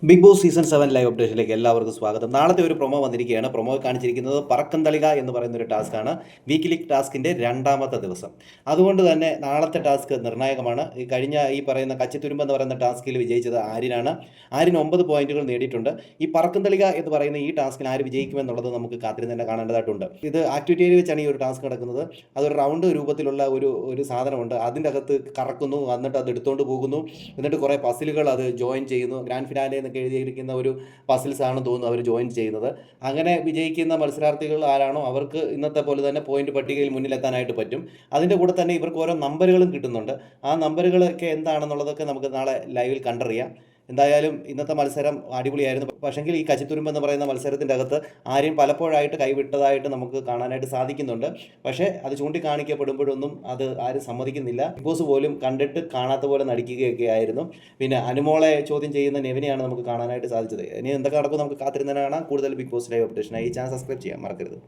Big boss season 7 live അപ്ഡേഷനിലേക്ക് എല്ലാവർക്കും സ്വാഗതം. നാളത്തെ ഒരു പ്രൊമോ വന്നിരിക്കുകയാണ്. പ്രൊമോ കാണിച്ചിരിക്കുന്നത് പറക്കം തളിക എന്ന് പറയുന്ന ഒരു ടാസ്ക്കാണ്. വീക്കിലി ടാസ്കിൻ്റെ രണ്ടാമത്തെ ദിവസം. അതുകൊണ്ട് തന്നെ നാളത്തെ ടാസ്ക് നിർണായകമാണ്. ഈ പറയുന്ന കച്ചിത്തുരുമ്പ് എന്ന് പറയുന്ന ടാസ്കിൽ വിജയിച്ചത് ആര്യനാണ്. ആര്യൻ 9 പോയിന്റുകൾ നേടിയിട്ടുണ്ട്. ഈ പറക്കം തളിക എന്ന് പറയുന്ന ഈ ടാസ്കിൽ ആര് വിജയിക്കുമെന്നുള്ളത് നമുക്ക് കാത്തിരുന്ന് തന്നെ കാണേണ്ടതായിട്ടുണ്ട്. ഇത് ആക്ടിവിറ്റിയിൽ വെച്ചാണ് ഈ ഒരു ടാസ്ക് നടക്കുന്നത്. അതൊരു റൗണ്ട് രൂപത്തിലുള്ള ഒരു സാധനമുണ്ട്. അതിൻ്റെ അകത്ത് കറക്കുന്നു, എന്നിട്ട് അത് എടുത്തുകൊണ്ട് പോകുന്നു, എന്നിട്ട് കുറേ പസിലുകൾ അത് ജോയിൻ ചെയ്യുന്നു. ഗ്രാൻഡ് ഫിനാലെ എന്നൊക്കെ എഴുതിയിരിക്കുന്ന ഒരു പസിൽസ് ആണെന്ന് തോന്നുന്നു അവർ ജോയിൻ ചെയ്യുന്നത്. അങ്ങനെ വിജയിക്കുന്ന മത്സരാർത്ഥികൾ ആരാണോ അവർക്ക് ഇന്നത്തെ പോലെ തന്നെ പോയിന്റ് പട്ടികയിൽ മുന്നിലെത്താനായിട്ട് പറ്റും. അതിൻ്റെ കൂടെ തന്നെ ഇവർക്ക് ഓരോ നമ്പറുകളും കിട്ടുന്നുണ്ട്. ആ നമ്പറുകളൊക്കെ എന്താണെന്നുള്ളതൊക്കെ നമുക്ക് നാളെ ലൈവിൽ കണ്ടറിയാം. എന്തായാലും ഇന്നത്തെ മത്സരം അടിപൊളിയായിരുന്നു. പക്ഷെങ്കിൽ ഈ കച്ചിത്തുരുമ്പ് എന്ന് പറയുന്ന മത്സരത്തിൻ്റെ അകത്ത് ആരെയും പലപ്പോഴായിട്ട് കൈവിട്ടതായിട്ട് നമുക്ക് കാണാനായിട്ട് സാധിക്കുന്നുണ്ട്. പക്ഷേ അത് ചൂണ്ടിക്കാണിക്കപ്പെടുമ്പോഴൊന്നും അത് ആരും സമ്മതിക്കുന്നില്ല. ബിഗ് ബോസ് പോലും കണ്ടിട്ട് കാണാത്ത പോലെ നടിക്കുകയൊക്കെ ആയിരുന്നു. പിന്നെ അനുമോളെ ചോദ്യം ചെയ്യുന്ന നെവിനെയാണ് നമുക്ക് കാണാനായിട്ട് സാധിച്ചത്. ഇനി എന്തൊക്കെ നടക്കും നമുക്ക് കാത്തിരുന്നതിനാണ്. കൂടുതൽ ബിഗ് ബോസ് ലൈവ് അപ്ഡേഷനായി ഈ ചാനൽ സബ്സ്ക്രൈബ് ചെയ്യാൻ മറക്കരുത്.